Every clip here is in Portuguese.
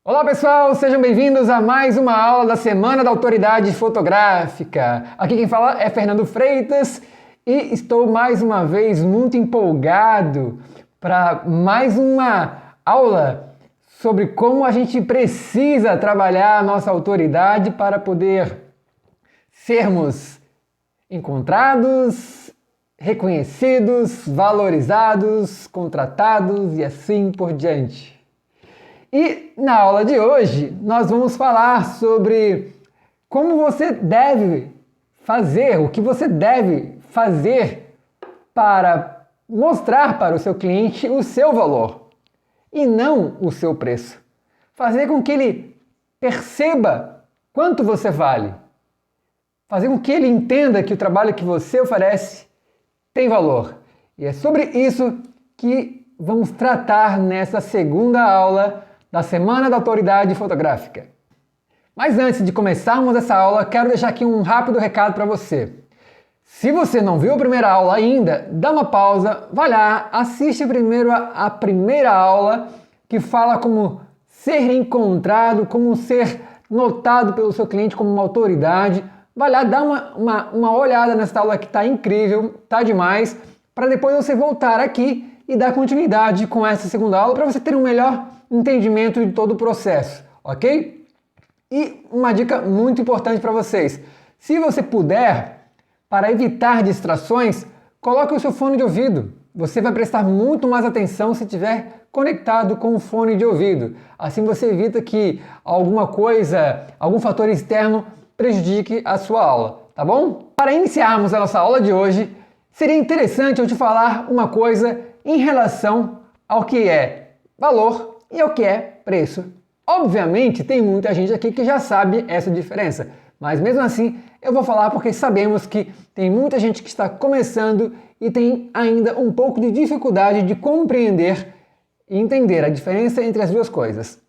Olá pessoal, sejam bem-vindos a mais uma aula da Semana da Autoridade Fotográfica. Aqui quem fala é Fernando Freitas e estou mais uma vez muito empolgado para mais uma aula sobre como a gente precisa trabalhar a nossa autoridade para poder sermos encontrados, reconhecidos, valorizados, contratados e assim por diante. E na aula de hoje nós vamos falar sobre como você deve fazer, o que você deve fazer para mostrar para o seu cliente o seu valor e não o seu preço. Fazer com que ele perceba quanto você vale. Fazer com que ele entenda que o trabalho que você oferece tem valor. E é sobre isso que vamos tratar nessa segunda aula da Semana da Autoridade Fotográfica. Mas antes de começarmos essa aula, quero deixar aqui um rápido recado para você. Se você não viu a primeira aula ainda, dá uma pausa, vai lá, assiste primeiro a primeira aula que fala como ser encontrado, como ser notado pelo seu cliente como uma autoridade. Vai lá, dá uma olhada nessa aula que está incrível, tá demais, para depois você voltar aqui e dar continuidade com essa segunda aula para você ter um melhor entendimento de todo o processo, ok? E uma dica muito importante para vocês: se você puder, para evitar distrações, coloque o seu fone de ouvido. Você vai prestar muito mais atenção se estiver conectado com o fone de ouvido. Assim você evita que alguma coisa, algum fator externo prejudique a sua aula, tá bom? Para iniciarmos a nossa aula de hoje, seria interessante eu te falar uma coisa em relação ao que é valor e ao que é preço. Obviamente tem muita gente aqui que já sabe essa diferença, mas mesmo assim eu vou falar porque sabemos que tem muita gente que está começando e tem ainda um pouco de dificuldade de compreender e entender a diferença entre as duas coisas.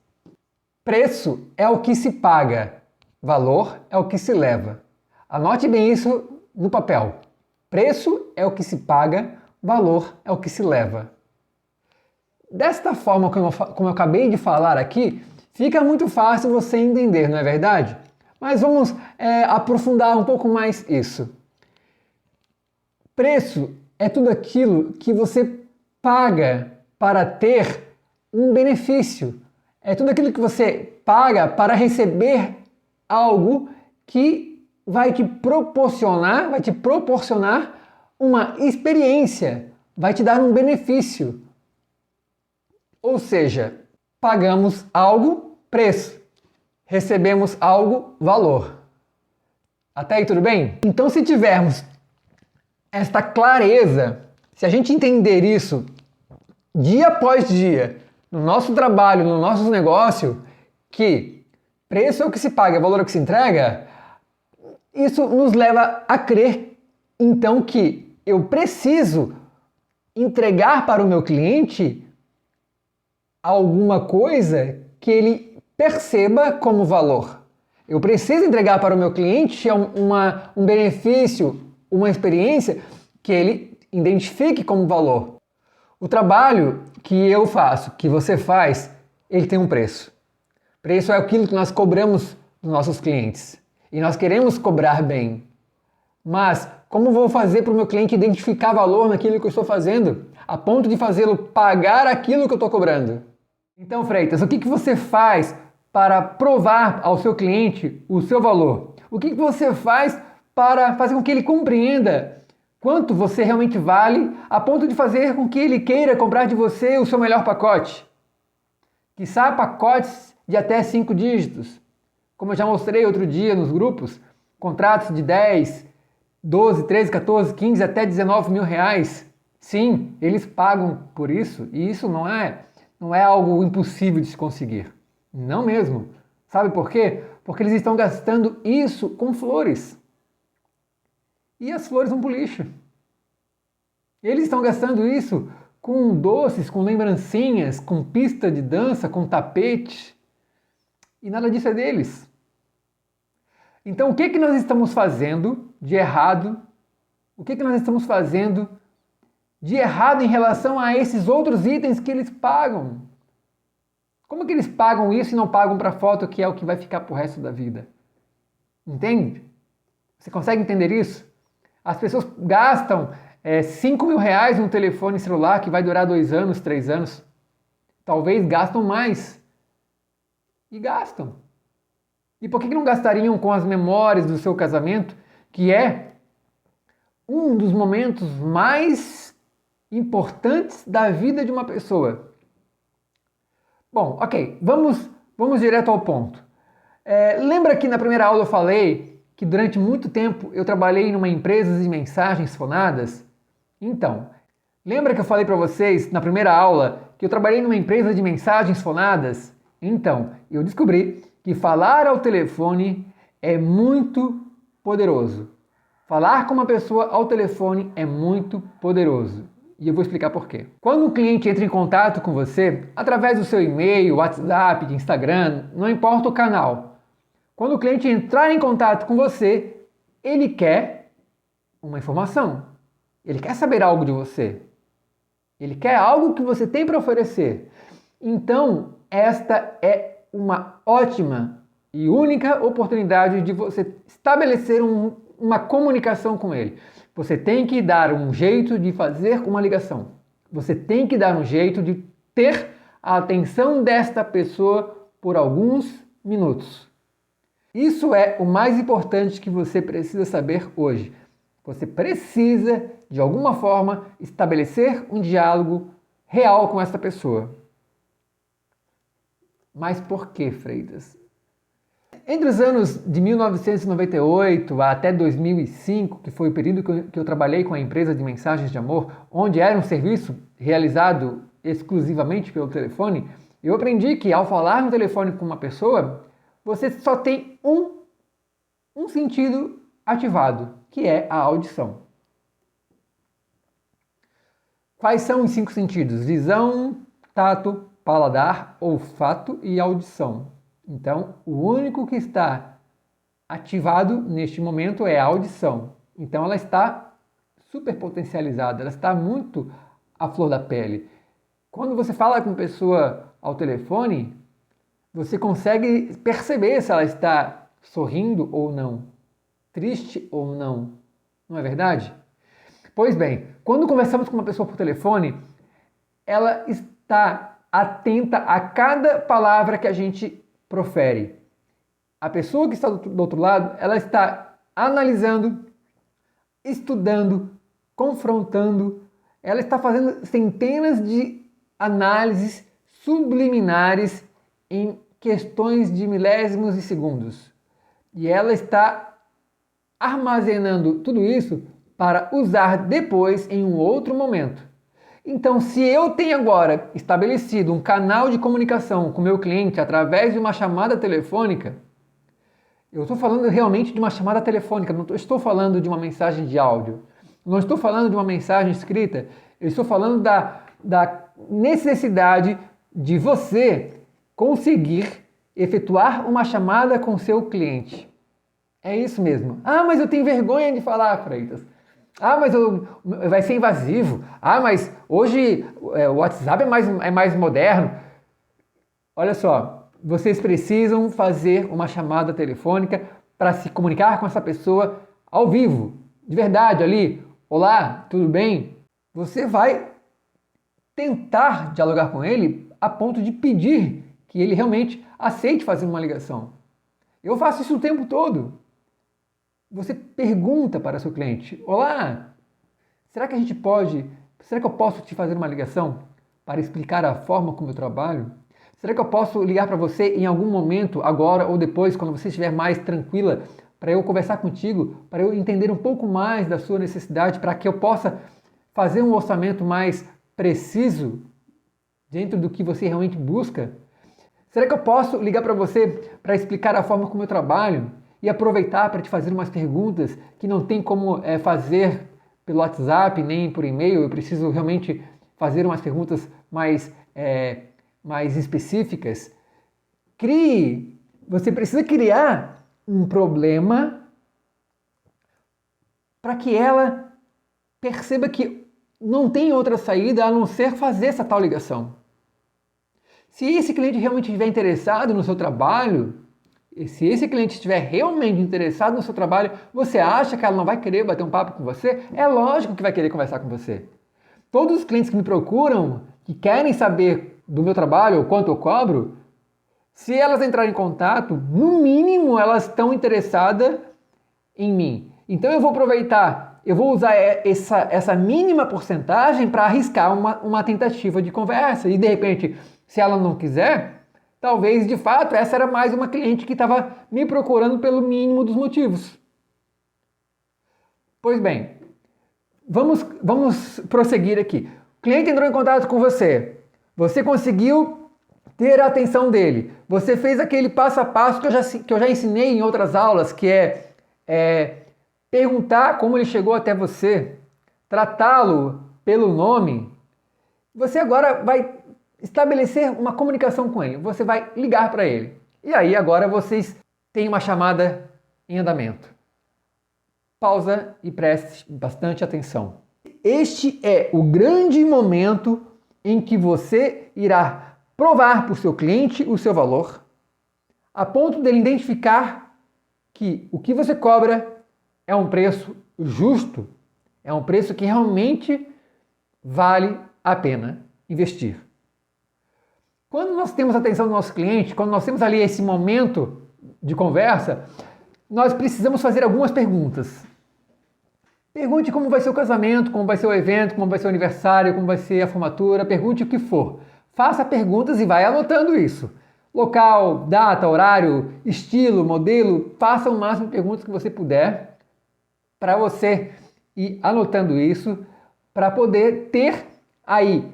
Preço é o que se paga, valor é o que se leva. Anote bem isso no papel. Preço é o que se paga, valor é o que se leva. Desta forma, como eu acabei de falar aqui, fica muito fácil você entender, não é verdade? Mas vamos aprofundar um pouco mais isso. Preço é tudo aquilo que você paga para ter um benefício. É tudo aquilo que você paga para receber algo que vai te proporcionar uma experiência, vai te dar um benefício. Ou seja, pagamos algo, preço. Recebemos algo, valor. Até aí tudo bem? Então se tivermos esta clareza, se a gente entender isso dia após dia, no nosso trabalho, no nosso negócio, que preço é o que se paga, valor é o que se entrega, isso nos leva a crer, então, que eu preciso entregar para o meu cliente alguma coisa que ele perceba como valor. Eu preciso entregar para o meu cliente um benefício, uma experiência que ele identifique como valor. O trabalho que eu faço, que você faz, ele tem um preço. Preço é aquilo que nós cobramos dos nossos clientes. E nós queremos cobrar bem. Mas como vou fazer para o meu cliente identificar valor naquilo que eu estou fazendo, a ponto de fazê-lo pagar aquilo que eu estou cobrando? Então, Freitas, o que você faz para provar ao seu cliente o seu valor? O que você faz para fazer com que ele compreenda quanto você realmente vale, a ponto de fazer com que ele queira comprar de você o seu melhor pacote? Quiçá pacotes de até 5 dígitos. Como eu já mostrei outro dia nos grupos, contratos de 10, 12, 13, 14, 15 até 19 mil reais. Sim, eles pagam por isso e isso não é algo impossível de se conseguir. Não mesmo. Sabe por quê? Porque eles estão gastando isso com flores. E as flores vão para o lixo. Eles estão gastando isso com doces, com lembrancinhas, com pista de dança, com tapete. E nada disso é deles. Então o que nós estamos fazendo de errado? O que nós estamos fazendo de errado em relação a esses outros itens que eles pagam? Como que eles pagam isso e não pagam para foto, que é o que vai ficar pro resto da vida? Entende? Você consegue entender isso? As pessoas gastam 5 mil reais num telefone celular que vai durar 2 anos, 3 anos. Talvez gastam mais. E gastam. E por que não gastariam com as memórias do seu casamento, que é um dos momentos mais importantes da vida de uma pessoa? Bom, ok, vamos direto ao ponto. Lembra que na primeira aula eu falei que durante muito tempo eu trabalhei numa empresa de mensagens fonadas? Então, lembra que eu falei para vocês na primeira aula que eu trabalhei numa empresa de mensagens fonadas? Então, eu descobri que falar ao telefone é muito poderoso. Falar com uma pessoa ao telefone é muito poderoso. E eu vou explicar por quê. Quando um cliente entra em contato com você, através do seu e-mail, WhatsApp, Instagram, não importa o canal. Quando o cliente entrar em contato com você, ele quer uma informação. Ele quer saber algo de você. Ele quer algo que você tem para oferecer. Então, esta é uma ótima e única oportunidade de você estabelecer uma comunicação com ele. Você tem que dar um jeito de fazer uma ligação. Você tem que dar um jeito de ter a atenção desta pessoa por alguns minutos. Isso é o mais importante que você precisa saber hoje. Você precisa, de alguma forma, estabelecer um diálogo real com essa pessoa. Mas por que, Freitas? Entre os anos de 1998 até 2005, que foi o período que eu trabalhei com a empresa de mensagens de amor, onde era um serviço realizado exclusivamente pelo telefone, eu aprendi que ao falar no telefone com uma pessoa, você só tem um sentido ativado, que é a audição. Quais são os 5 sentidos? Visão, tato, paladar, olfato e audição. Então, o único que está ativado neste momento é a audição. Então, ela está super potencializada, ela está muito à flor da pele. Quando você fala com uma pessoa ao telefone, você consegue perceber se ela está sorrindo ou não, triste ou não. Não é verdade? Pois bem, quando conversamos com uma pessoa por telefone, ela está atenta a cada palavra que a gente profere. A pessoa que está do outro lado, ela está analisando, estudando, confrontando, ela está fazendo centenas de análises subliminares em questões de milésimos de segundos. E ela está armazenando tudo isso para usar depois em um outro momento. Então, se eu tenho agora estabelecido um canal de comunicação com o meu cliente através de uma chamada telefônica, eu estou falando realmente de uma chamada telefônica, não estou falando de uma mensagem de áudio, não estou falando de uma mensagem escrita, eu estou falando da necessidade de você conseguir efetuar uma chamada com seu cliente. É isso mesmo. Ah, mas eu tenho vergonha de falar, Freitas. Ah, mas vai ser invasivo. Ah, mas hoje o WhatsApp é mais moderno. Olha só, vocês precisam fazer uma chamada telefônica para se comunicar com essa pessoa ao vivo, de verdade, ali. Olá, tudo bem? Você vai tentar dialogar com ele a ponto de pedir que ele realmente aceite fazer uma ligação. Eu faço isso o tempo todo. Você pergunta para seu cliente: olá, será que eu posso te fazer uma ligação para explicar a forma como eu trabalho? Será que eu posso ligar para você em algum momento, agora ou depois, quando você estiver mais tranquila, para eu conversar contigo, para eu entender um pouco mais da sua necessidade, para que eu possa fazer um orçamento mais preciso dentro do que você realmente busca? Será que eu posso ligar para você para explicar a forma como eu trabalho? E aproveitar para te fazer umas perguntas que não tem como fazer pelo WhatsApp nem por e-mail. Eu preciso realmente fazer umas perguntas mais específicas. Você precisa criar um problema para que ela perceba que não tem outra saída a não ser fazer essa tal ligação. Se esse cliente realmente estiver interessado no seu trabalho, se esse cliente estiver realmente interessado no seu trabalho, você acha que ela não vai querer bater um papo com você? É lógico que vai querer conversar com você. Todos os clientes que me procuram, que querem saber do meu trabalho, o quanto eu cobro, se elas entrarem em contato, no mínimo elas estão interessadas em mim. Então eu vou aproveitar, eu vou usar essa mínima porcentagem para arriscar uma tentativa de conversa. E de repente, se ela não quiser, talvez de fato essa era mais uma cliente que estava me procurando pelo mínimo dos motivos. Pois bem, vamos prosseguir aqui. O cliente entrou em contato com você, você conseguiu ter a atenção dele, você fez aquele passo a passo que eu já ensinei em outras aulas, que é perguntar como ele chegou até você, tratá-lo pelo nome. Você agora vai estabelecer uma comunicação com ele, você vai ligar para ele. E aí agora vocês têm uma chamada em andamento. Pausa e preste bastante atenção. Este é o grande momento em que você irá provar para o seu cliente o seu valor, a ponto dele identificar que o que você cobra é um preço justo, é um preço que realmente vale a pena investir. Quando nós temos a atenção do nosso cliente, quando nós temos ali esse momento de conversa, nós precisamos fazer algumas perguntas. Pergunte como vai ser o casamento, como vai ser o evento, como vai ser o aniversário, como vai ser a formatura, pergunte o que for. Faça perguntas e vai anotando isso. Local, data, horário, estilo, modelo, faça o máximo de perguntas que você puder para você ir anotando isso, para poder ter aí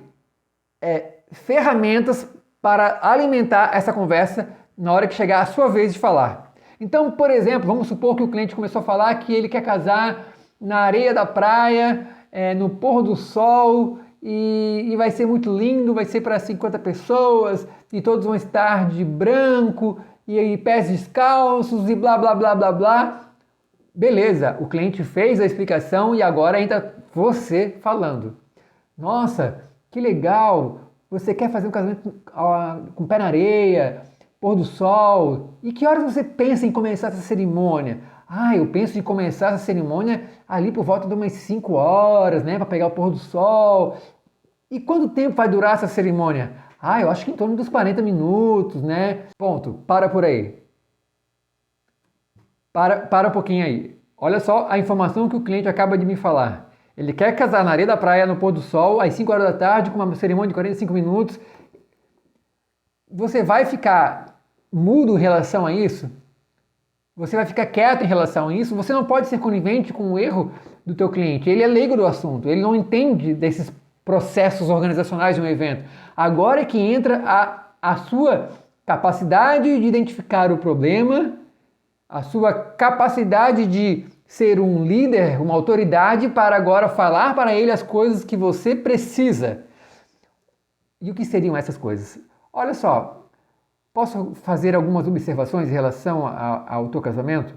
ferramentas para alimentar essa conversa na hora que chegar a sua vez de falar. Então, por exemplo, vamos supor que o cliente começou a falar que ele quer casar na areia da praia, no pôr do sol, e vai ser muito lindo, vai ser para 50 pessoas, e todos vão estar de branco, e pés descalços, e blá, blá, blá, blá, blá. Beleza, o cliente fez a explicação e agora entra você falando. Nossa, que legal, você quer fazer um casamento com pé na areia, pôr do sol, e que horas você pensa em começar essa cerimônia? Eu penso em começar essa cerimônia ali por volta de umas 5 horas, né, para pegar o pôr do sol. E quanto tempo vai durar essa cerimônia? Eu acho que em torno dos 40 minutos, né? Ponto, para por aí. Para um pouquinho aí. Olha só a informação que o cliente acaba de me falar. Ele quer casar na areia da praia no pôr do sol, às 5 horas da tarde, com uma cerimônia de 45 minutos. Você vai ficar mudo em relação a isso? Você vai ficar quieto em relação a isso? Você não pode ser conivente com o erro do teu cliente. Ele é leigo do assunto, ele não entende desses processos organizacionais de um evento. Agora é que entra a sua capacidade de identificar o problema, a sua capacidade de ser um líder, uma autoridade para agora falar para ele as coisas que você precisa. E o que seriam essas coisas? Olha só, posso fazer algumas observações em relação ao teu casamento?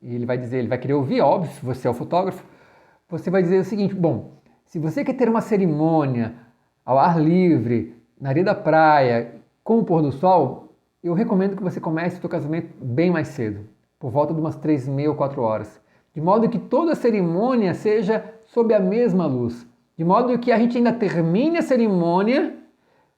E ele vai dizer, ele vai querer ouvir, óbvio, se você é o fotógrafo. Você vai dizer o seguinte, bom, se você quer ter uma cerimônia ao ar livre, na areia da praia, com o pôr do sol, eu recomendo que você comece o seu casamento bem mais cedo, por volta de umas 3h30 ou 4 horas, de modo que toda a cerimônia seja sob a mesma luz, de modo que a gente ainda termine a cerimônia,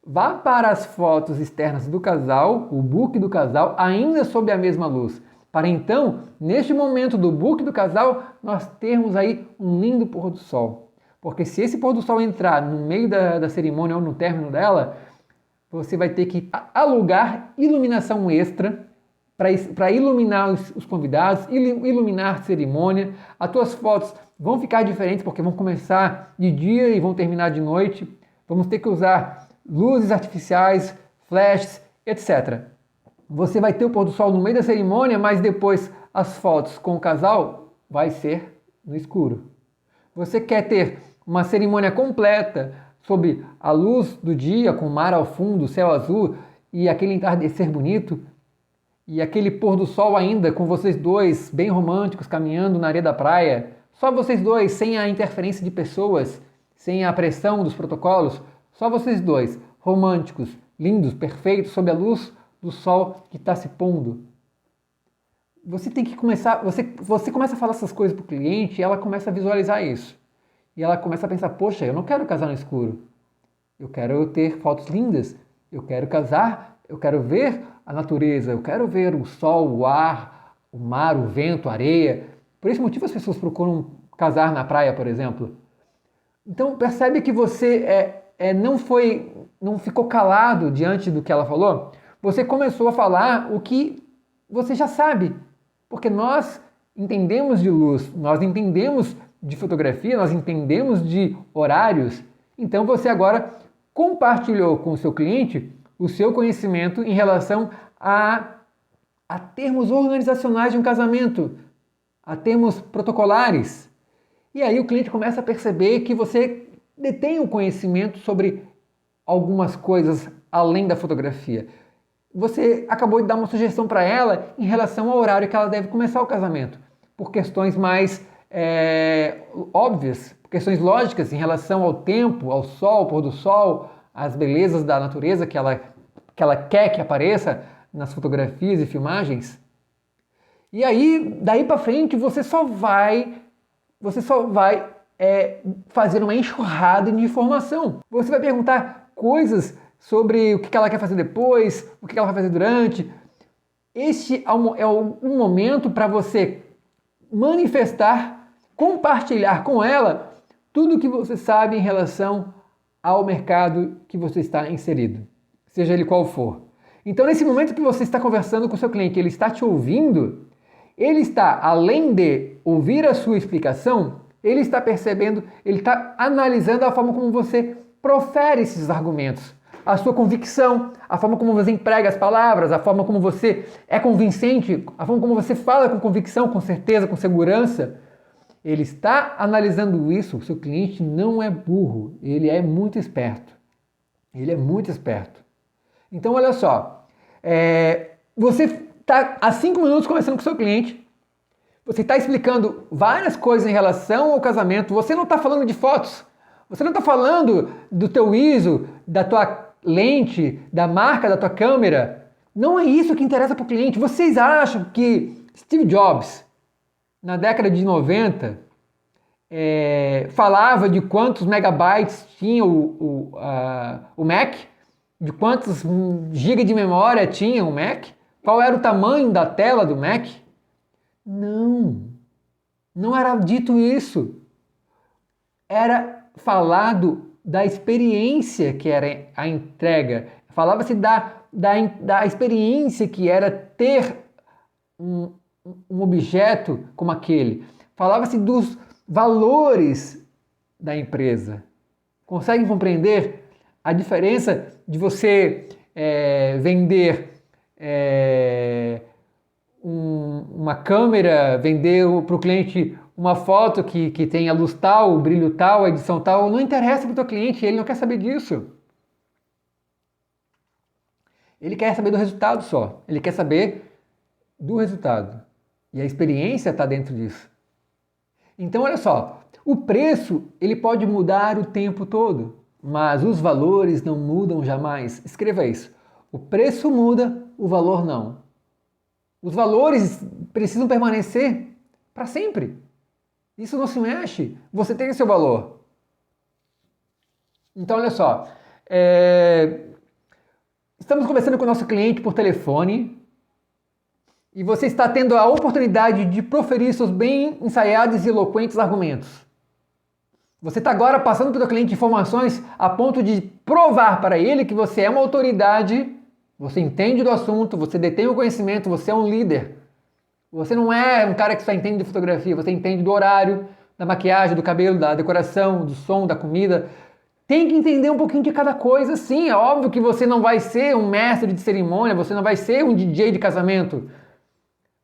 vá para as fotos externas do casal, o book do casal, ainda sob a mesma luz, para então, neste momento do book do casal, nós termos aí um lindo pôr do sol. Porque se esse pôr do sol entrar no meio da cerimônia ou no término dela, você vai ter que alugar iluminação extra para iluminar os convidados, iluminar a cerimônia. As tuas fotos vão ficar diferentes porque vão começar de dia e vão terminar de noite. Vamos ter que usar luzes artificiais, flashes, etc. Você vai ter o pôr do sol no meio da cerimônia, mas depois as fotos com o casal vai ser no escuro. Você quer ter uma cerimônia completa sob a luz do dia, com o mar ao fundo, céu azul e aquele entardecer bonito, e aquele pôr do sol ainda com vocês dois bem românticos caminhando na areia da praia, só vocês dois, sem a interferência de pessoas, sem a pressão dos protocolos, só vocês dois, românticos, lindos, perfeitos, sob a luz do sol que está se pondo. Você tem que começar, você começa a falar essas coisas para o cliente e ela começa a visualizar isso. E ela começa a pensar, poxa, eu não quero casar no escuro. Eu quero ter fotos lindas. Eu quero casar, eu quero ver a natureza, eu quero ver o sol, o ar, o mar, o vento, a areia. Por esse motivo as pessoas procuram casar na praia, por exemplo. Então percebe que você não ficou calado diante do que ela falou. Você começou a falar o que você já sabe. Porque nós entendemos de luz, nós entendemos de fotografia, nós entendemos de horários. Então você agora compartilhou com o seu cliente o seu conhecimento em relação a termos organizacionais de um casamento, a termos protocolares. E aí o cliente começa a perceber que você detém o conhecimento sobre algumas coisas além da fotografia. Você acabou de dar uma sugestão para ela em relação ao horário que ela deve começar o casamento, por questões mais óbvias, questões lógicas em relação ao tempo, ao sol, ao pôr do sol, às belezas da natureza que ela quer que apareça nas fotografias e filmagens. E aí, daí para frente, você só vai fazer uma enxurrada de informação. Você vai perguntar coisas sobre o que ela quer fazer depois, o que ela vai fazer durante. Este é um momento para você manifestar, compartilhar com ela tudo o que você sabe em relação ao mercado que você está inserido, seja ele qual for. Então, nesse momento que você está conversando com o seu cliente, ele está te ouvindo, ele está, além de ouvir a sua explicação, ele está percebendo, ele está analisando a forma como você profere esses argumentos, a sua convicção, a forma como você emprega as palavras, a forma como você é convincente, a forma como você fala com convicção, com certeza, com segurança. Ele está analisando isso. O seu cliente não é burro, ele é muito esperto. Ele é muito esperto. Então, olha só, você está há 5 minutos conversando com o seu cliente, você está explicando várias coisas em relação ao casamento, você não está falando de fotos, você não está falando do teu ISO, da tua lente, da marca da tua câmera. Não é isso que interessa para o cliente. Vocês acham que Steve Jobs, na década de 90, falava de quantos megabytes tinha o Mac? De quantos GB de memória tinha o Mac? Qual era o tamanho da tela do Mac? Não era dito isso. Era falado da experiência que era a entrega. Falava-se da experiência que era ter um objeto como aquele. Falava-se dos valores da empresa. Conseguem compreender a diferença de você vender uma câmera, vender para o cliente uma foto que tem a luz tal, o brilho tal, a edição tal? Não interessa para o teu cliente, ele não quer saber disso. Ele quer saber do resultado só. Ele quer saber do resultado. E a experiência está dentro disso. Então, olha só, o preço ele pode mudar o tempo todo, mas os valores não mudam jamais. Escreva isso. O preço muda, o valor não. Os valores precisam permanecer para sempre. Isso não se mexe. Você tem o seu valor. Então, olha só. Estamos conversando com o nosso cliente por telefone e você está tendo a oportunidade de proferir seus bem ensaiados e eloquentes argumentos. Você está agora passando para o cliente informações a ponto de provar para ele que você é uma autoridade, você entende do assunto, você detém o conhecimento, você é um líder. Você não é um cara que só entende de fotografia, você entende do horário, da maquiagem, do cabelo, da decoração, do som, da comida. Tem que entender um pouquinho de cada coisa, sim. É óbvio que você não vai ser um mestre de cerimônia, você não vai ser um DJ de casamento.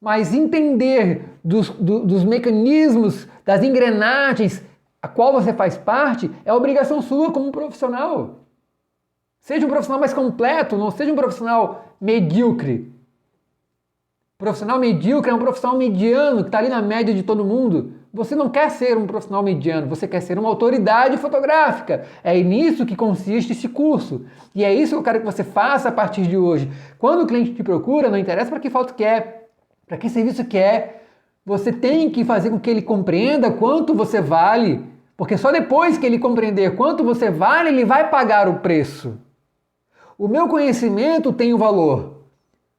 Mas entender dos mecanismos, das engrenagens a qual você faz parte, é obrigação sua como profissional. Seja um profissional mais completo, não seja um profissional medíocre. Profissional medíocre é um profissional mediano, que está ali na média de todo mundo. Você não quer ser um profissional mediano, você quer ser uma autoridade fotográfica. É nisso que consiste esse curso. E é isso que eu quero que você faça a partir de hoje. Quando o cliente te procura, não interessa para que foto que é, para que serviço que é, você tem que fazer com que ele compreenda quanto você vale, porque só depois que ele compreender quanto você vale, ele vai pagar o preço. O meu conhecimento tem um valor.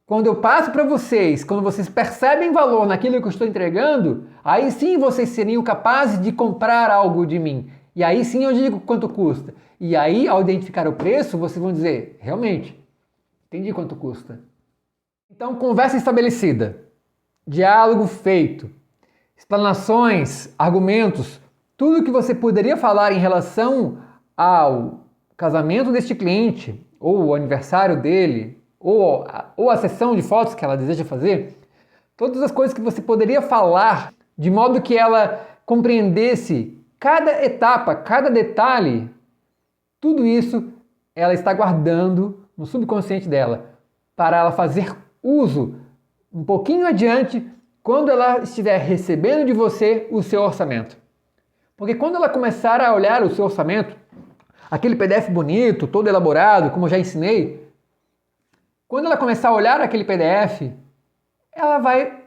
Quando eu passo para vocês, quando vocês percebem valor naquilo que eu estou entregando, aí sim vocês seriam capazes de comprar algo de mim. E aí sim eu digo quanto custa. E aí, ao identificar o preço, vocês vão dizer, realmente, entendi quanto custa. Então, conversa estabelecida, diálogo feito, explanações, argumentos, tudo que você poderia falar em relação ao casamento deste cliente, ou o aniversário dele, ou a sessão de fotos que ela deseja fazer, todas as coisas que você poderia falar de modo que ela compreendesse cada etapa, cada detalhe, tudo isso ela está guardando no subconsciente dela para ela fazer uso um pouquinho adiante quando ela estiver recebendo de você o seu orçamento. Porque quando ela começar a olhar o seu orçamento, aquele PDF bonito, todo elaborado, como eu já ensinei, quando ela começar a olhar aquele PDF, ela vai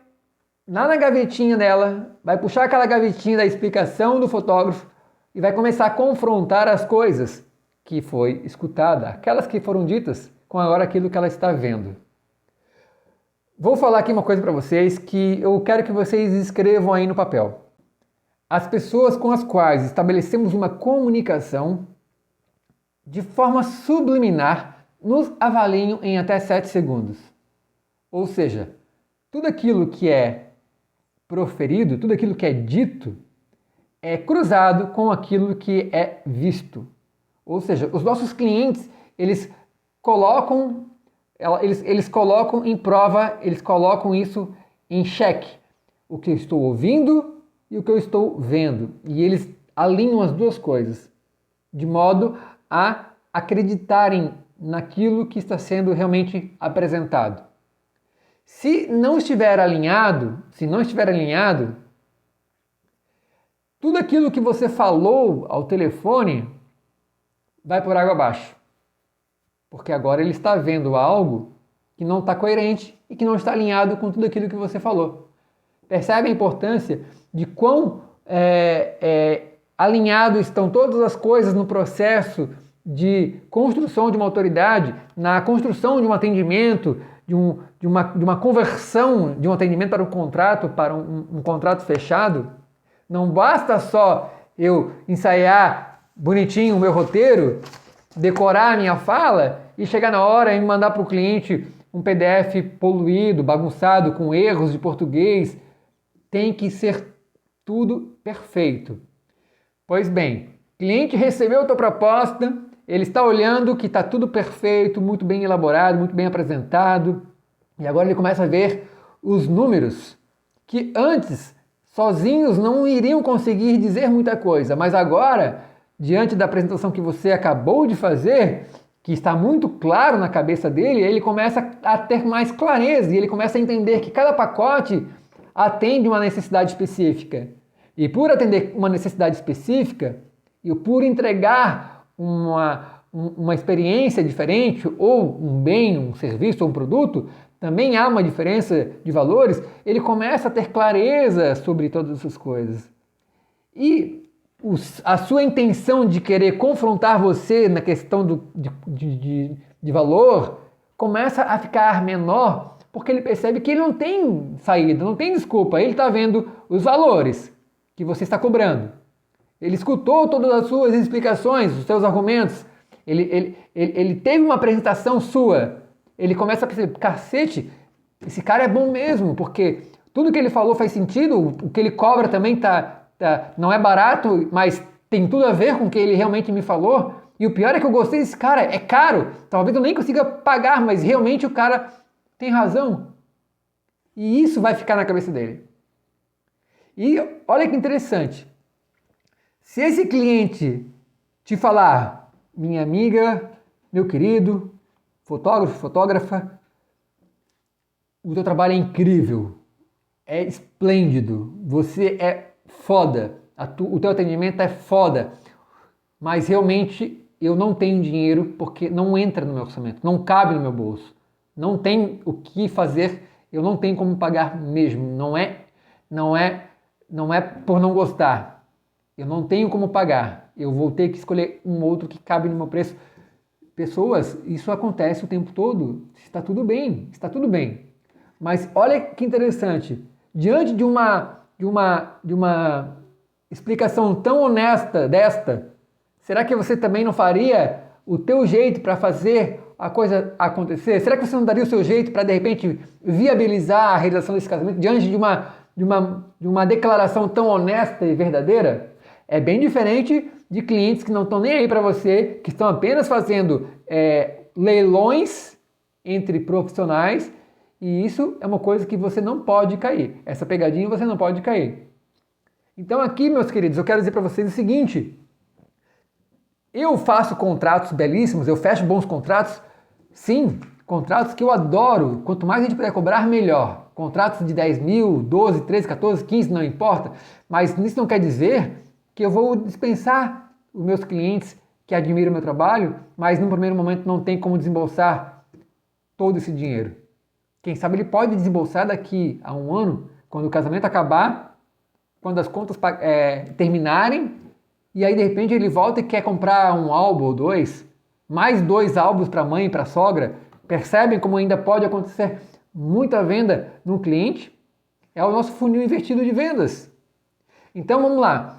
lá na gavetinha dela, vai puxar aquela gavetinha da explicação do fotógrafo e vai começar a confrontar as coisas que foi escutada, aquelas que foram ditas com agora aquilo que ela está vendo. Vou falar aqui uma coisa para vocês que eu quero que vocês escrevam aí no papel. As pessoas com as quais estabelecemos uma comunicação de forma subliminar nos avaliam em até 7 segundos. Ou seja, tudo aquilo que é proferido, tudo aquilo que é dito, é cruzado com aquilo que é visto. Ou seja, os nossos clientes, eles colocam em prova, eles colocam isso em xeque. O que eu estou ouvindo e o que eu estou vendo. E eles alinham as duas coisas, de modo a acreditarem naquilo que está sendo realmente apresentado. Se não estiver alinhado, tudo aquilo que você falou ao telefone vai por água abaixo. Porque agora ele está vendo algo que não está coerente e que não está alinhado com tudo aquilo que você falou. Percebe a importância de quão alinhado estão todas as coisas no processo de construção de uma autoridade, na construção de um atendimento, de uma conversão de um atendimento para um contrato, para um contrato fechado? Não basta só eu ensaiar bonitinho o meu roteiro, decorar a minha fala e chegar na hora e mandar para o cliente um PDF poluído, bagunçado, com erros de português. Tem que ser tudo perfeito. Pois bem, cliente recebeu a tua proposta, ele está olhando que está tudo perfeito, muito bem elaborado, muito bem apresentado, e agora ele começa a ver os números que antes, sozinhos, não iriam conseguir dizer muita coisa, mas agora, diante da apresentação que você acabou de fazer, que está muito claro na cabeça dele, ele começa a ter mais clareza e ele começa a entender que cada pacote atende uma necessidade específica. E por atender uma necessidade específica, e por entregar uma experiência diferente, ou um bem, um serviço ou um produto, também há uma diferença de valores, ele começa a ter clareza sobre todas essas coisas. E a sua intenção de querer confrontar você na questão de valor começa a ficar menor, porque ele percebe que ele não tem saída, não tem desculpa, ele está vendo os valores que você está cobrando. Ele escutou todas as suas explicações, os seus argumentos, ele teve uma apresentação sua, ele começa a perceber, cacete, esse cara é bom mesmo, porque tudo que ele falou faz sentido, o que ele cobra também não é barato, mas tem tudo a ver com o que ele realmente me falou, e o pior é que eu gostei desse cara, é caro, talvez eu nem consiga pagar, mas realmente o cara tem razão. E isso vai ficar na cabeça dele. E olha que interessante, se esse cliente te falar, minha amiga, meu querido, fotógrafo, fotógrafa, o teu trabalho é incrível, é esplêndido, você é foda, o teu atendimento é foda, mas realmente eu não tenho dinheiro porque não entra no meu orçamento, não cabe no meu bolso, não tem o que fazer, eu não tenho como pagar mesmo, não é por não gostar, eu não tenho como pagar, eu vou ter que escolher um outro que cabe no meu preço. Pessoas, isso acontece o tempo todo, está tudo bem, está tudo bem. Mas olha que interessante, diante de uma explicação tão honesta desta, será que você também não faria o teu jeito para fazer a coisa acontecer? Será que você não daria o seu jeito para de repente viabilizar a realização desse casamento diante de uma declaração tão honesta e verdadeira? É bem diferente de clientes que não estão nem aí para você, que estão apenas fazendo leilões entre profissionais, e isso é uma coisa que você não pode cair. Essa pegadinha você não pode cair. Então aqui, meus queridos, eu quero dizer para vocês o seguinte: eu faço contratos belíssimos, eu fecho bons contratos, sim, contratos que eu adoro, quanto mais a gente puder cobrar, melhor. Contratos de 10 mil, 12, 13, 14, 15, não importa, mas isso não quer dizer que eu vou dispensar os meus clientes que admiram o meu trabalho, mas no primeiro momento não tem como desembolsar todo esse dinheiro. Quem sabe ele pode desembolsar daqui a um ano, quando o casamento acabar, quando as contas terminarem, e aí de repente ele volta e quer comprar um álbum ou dois, mais 2 álbuns para a mãe e para a sogra. Percebem como ainda pode acontecer muita venda no cliente? É o nosso funil invertido de vendas. Então vamos lá.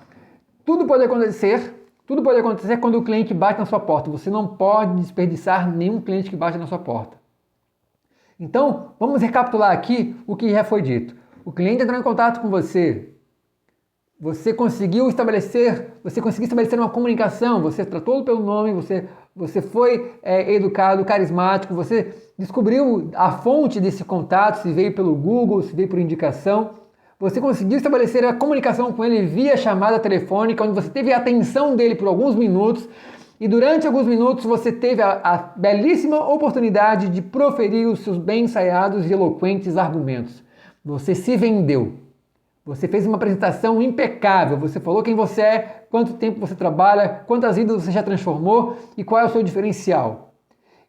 Tudo pode acontecer quando o cliente bate na sua porta. Você não pode desperdiçar nenhum cliente que bate na sua porta. Então, vamos recapitular aqui o que já foi dito. O cliente entrou em contato com você. Você conseguiu estabelecer uma comunicação, você tratou pelo nome, você foi educado, carismático, você descobriu a fonte desse contato, se veio pelo Google, se veio por indicação. Você conseguiu estabelecer a comunicação com ele via chamada telefônica, onde você teve a atenção dele por alguns minutos, e durante alguns minutos você teve a belíssima oportunidade de proferir os seus bem ensaiados e eloquentes argumentos. Você se vendeu. Você fez uma apresentação impecável. Você falou quem você é, quanto tempo você trabalha, quantas vidas você já transformou e qual é o seu diferencial.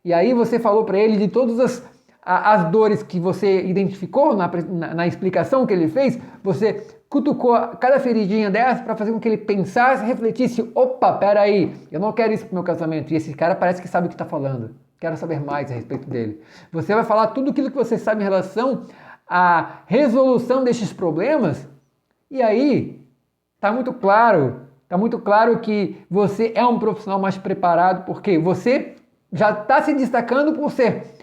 E aí você falou para ele de todas as dores que você identificou na explicação que ele fez, você cutucou cada feridinha dessa para fazer com que ele pensasse, refletisse: opa, peraí, eu não quero isso pro meu casamento, e esse cara parece que sabe o que está falando, quero saber mais a respeito dele. Você vai falar tudo aquilo que você sabe em relação à resolução destes problemas, e aí está muito claro que você é um profissional mais preparado, porque você já está se destacando por ser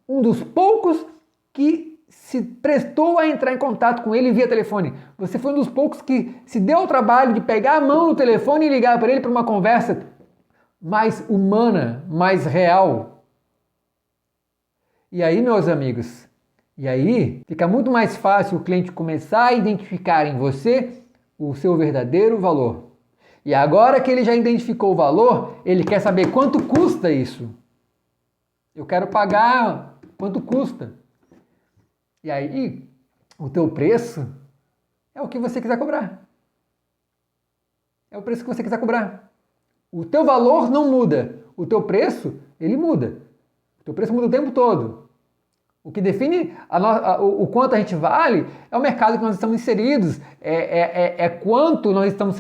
um dos poucos que se prestou a entrar em contato com ele via telefone. Você foi um dos poucos que se deu o trabalho de pegar a mão no telefone e ligar para ele para uma conversa mais humana, mais real. E aí, meus amigos, fica muito mais fácil o cliente começar a identificar em você o seu verdadeiro valor. E agora que ele já identificou o valor, ele quer saber quanto custa isso. Eu quero pagar quanto custa. E aí, o teu preço é o que você quiser cobrar. É o preço que você quiser cobrar. O teu valor não muda. O teu preço, ele muda. O teu preço muda o tempo todo. O que define o quanto a gente vale é o mercado que nós estamos inseridos. É quanto nós estamos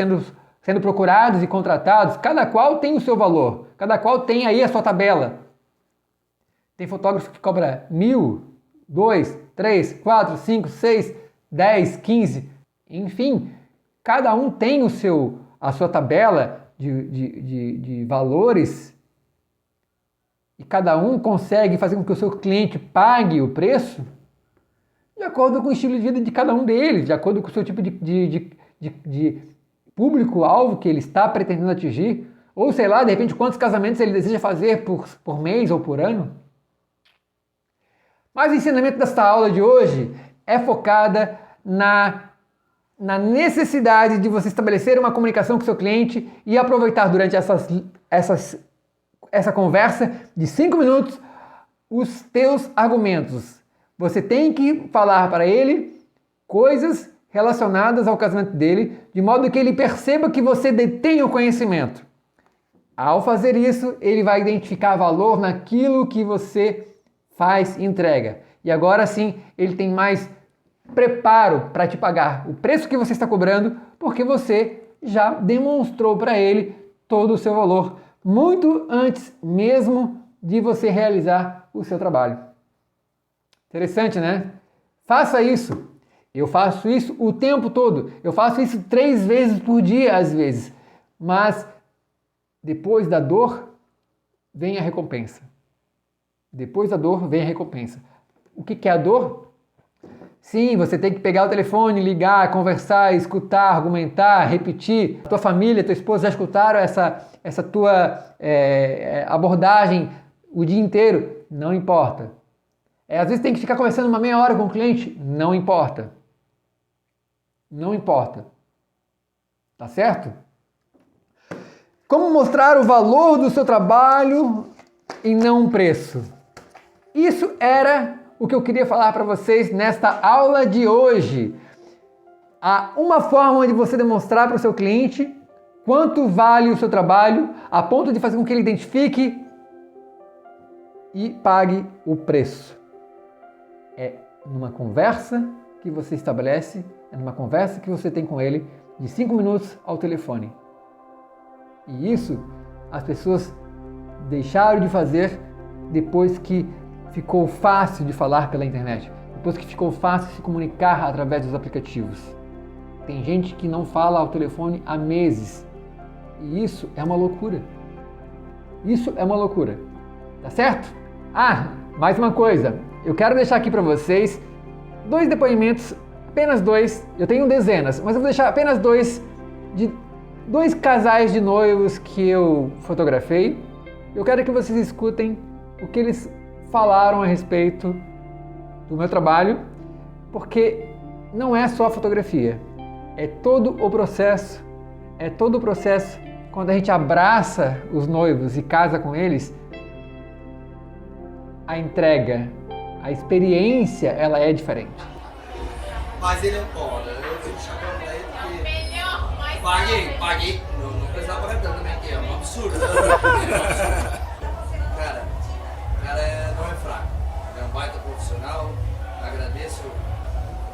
sendo procurados e contratados. Cada qual tem o seu valor. Cada qual tem aí a sua tabela. Tem fotógrafo que cobra 1.000, 2, 3, 4, 5, 6, 10, 15, enfim, cada um tem a sua tabela de valores e cada um consegue fazer com que o seu cliente pague o preço de acordo com o estilo de vida de cada um deles, de acordo com o seu tipo de público-alvo que ele está pretendendo atingir, ou sei lá, de repente, quantos casamentos ele deseja fazer por mês ou por ano. Mas o ensinamento desta aula de hoje é focada na necessidade de você estabelecer uma comunicação com o seu cliente e aproveitar durante essa conversa de 5 minutos os teus argumentos. Você tem que falar para ele coisas relacionadas ao casamento dele, de modo que ele perceba que você detém o conhecimento. Ao fazer isso, ele vai identificar valor naquilo que você faz e entrega. E agora sim, ele tem mais preparo para te pagar o preço que você está cobrando, porque você já demonstrou para ele todo o seu valor, muito antes mesmo de você realizar o seu trabalho. Interessante, né? Faça isso. Eu faço isso o tempo todo. Eu faço isso 3 vezes por dia, às vezes. Mas depois da dor, vem a recompensa. Depois da dor, vem a recompensa. O que é a dor? Sim, você tem que pegar o telefone, ligar, conversar, escutar, argumentar, repetir. Tua família, tua esposa já escutaram essa tua abordagem o dia inteiro? Não importa. Às vezes tem que ficar conversando uma meia hora com o cliente? Não importa. Não importa. Tá certo? Como mostrar o valor do seu trabalho e não um preço? Isso era o que eu queria falar para vocês nesta aula de hoje. Há uma forma de você demonstrar para o seu cliente quanto vale o seu trabalho, a ponto de fazer com que ele identifique e pague o preço. É numa conversa que você estabelece, é numa conversa que você tem com ele de 5 minutos ao telefone. E isso as pessoas deixaram de fazer depois que ficou fácil de falar pela internet, depois que ficou fácil se comunicar através dos aplicativos. Tem gente que não fala ao telefone há meses. E isso é uma loucura. Isso é uma loucura. Tá certo? Mais uma coisa. Eu quero deixar aqui para vocês 2 depoimentos, apenas 2. Eu tenho dezenas, mas eu vou deixar apenas 2 de 2 casais de noivos que eu fotografei. Eu quero que vocês escutem o que eles falaram a respeito do meu trabalho, porque não é só a fotografia, é todo o processo, quando a gente abraça os noivos e casa com eles, a entrega, a experiência, ela é diferente. Mas ele é um pó, né? Eu fico chapéu pra ele porque... Paguei. Não precisava pagar tanto também aqui, é um absurdo. Cara, não é fraco. É um baita profissional. Agradeço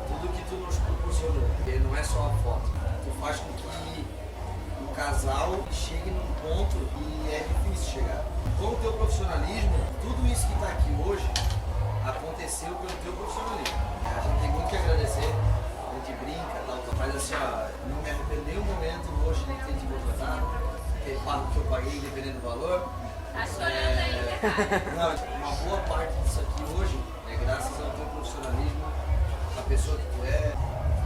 tudo que tu nos proporcionou. Porque não é só a foto. Tu faz com que o casal chegue num ponto e é difícil chegar. Com o teu profissionalismo, tudo isso que está aqui hoje aconteceu pelo teu profissionalismo. A gente tem muito que agradecer. A gente brinca, tal. Mas assim, não me arrependo nenhum momento hoje de ter te contratado. Ter pago o que eu paguei, dependendo do valor. Tá chorando ainda, Não, uma boa parte disso aqui hoje é graças ao teu profissionalismo, a pessoa que tu é.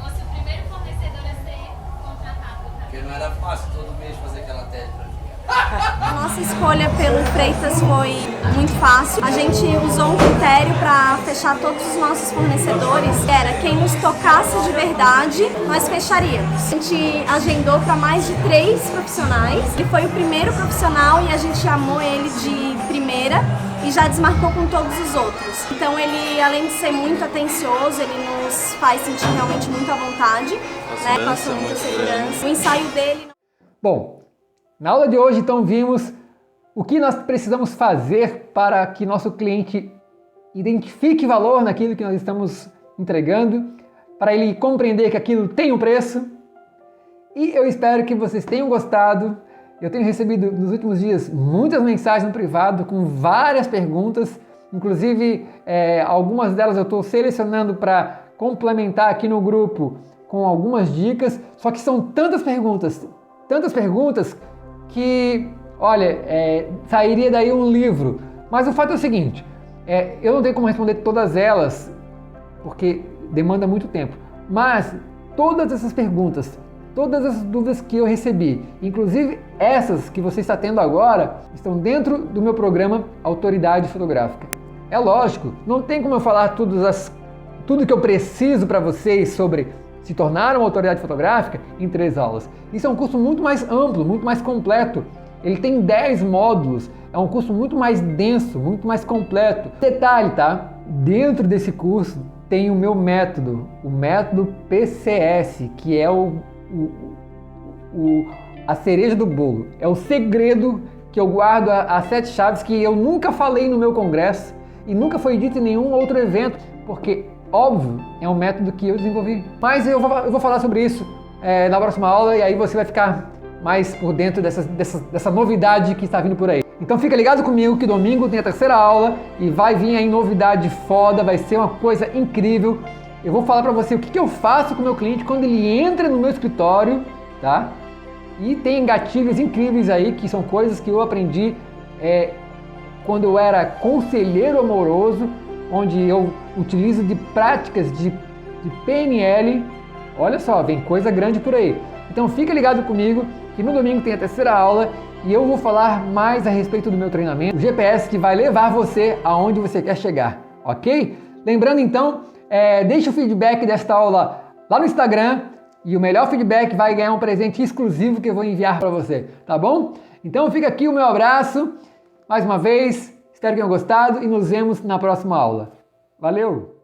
Fosse o primeiro fornecedor a ser contratado. Porque não era fácil todo mês fazer aquela tese pra mim. A nossa escolha pelo Freitas foi muito fácil. A gente usou um critério para fechar todos os nossos fornecedores. Era quem nos tocasse de verdade, nós fecharíamos. A gente agendou para mais de 3 profissionais. Ele foi o primeiro profissional e a gente amou ele de primeira e já desmarcou com todos os outros. Então ele, além de ser muito atencioso, ele nos faz sentir realmente muito à vontade, né? Passou muita segurança. O ensaio dele... Bom, na aula de hoje, então, vimos o que nós precisamos fazer para que nosso cliente identifique valor naquilo que nós estamos entregando, para ele compreender que aquilo tem um preço. E eu espero que vocês tenham gostado. Eu tenho recebido nos últimos dias muitas mensagens no privado com várias perguntas, inclusive algumas delas eu estou selecionando para complementar aqui no grupo com algumas dicas, só que são tantas perguntas que, olha, sairia daí um livro. Mas o fato é o seguinte, eu não tenho como responder todas elas, porque demanda muito tempo. Mas todas essas perguntas, todas as dúvidas que eu recebi, inclusive essas que você está tendo agora, estão dentro do meu programa Autoridade Fotográfica. É lógico, não tem como eu falar tudo que eu preciso para vocês sobre se tornar uma autoridade fotográfica em 3 aulas. Isso é um curso muito mais amplo, muito mais completo. Ele tem 10 módulos, é um curso muito mais denso, muito mais completo. Detalhe, tá? Dentro desse curso tem o meu método, o método PCS, que é a cereja do bolo. É o segredo que eu guardo, as 7 chaves que eu nunca falei no meu congresso e nunca foi dito em nenhum outro evento, porque, óbvio, é um método que eu desenvolvi. Mas eu vou falar sobre isso na próxima aula, e aí você vai ficar mais por dentro dessa novidade que está vindo por aí. Então fica ligado comigo que domingo tem a 3ª aula e vai vir aí novidade foda, vai ser uma coisa incrível. Eu vou falar para você o que eu faço com o meu cliente quando ele entra no meu escritório, tá? E tem gatilhos incríveis aí, que são coisas que eu aprendi quando eu era conselheiro amoroso, onde eu utilizo de práticas de PNL. Olha só, vem coisa grande por aí. Então fica ligado comigo que no domingo tem a 3ª aula e eu vou falar mais a respeito do meu treinamento, o GPS que vai levar você aonde você quer chegar, ok? Lembrando então, deixa o feedback desta aula lá no Instagram e o melhor feedback vai ganhar um presente exclusivo que eu vou enviar para você, tá bom? Então fica aqui o meu abraço, mais uma vez, espero que tenham gostado e nos vemos na próxima aula. Valeu!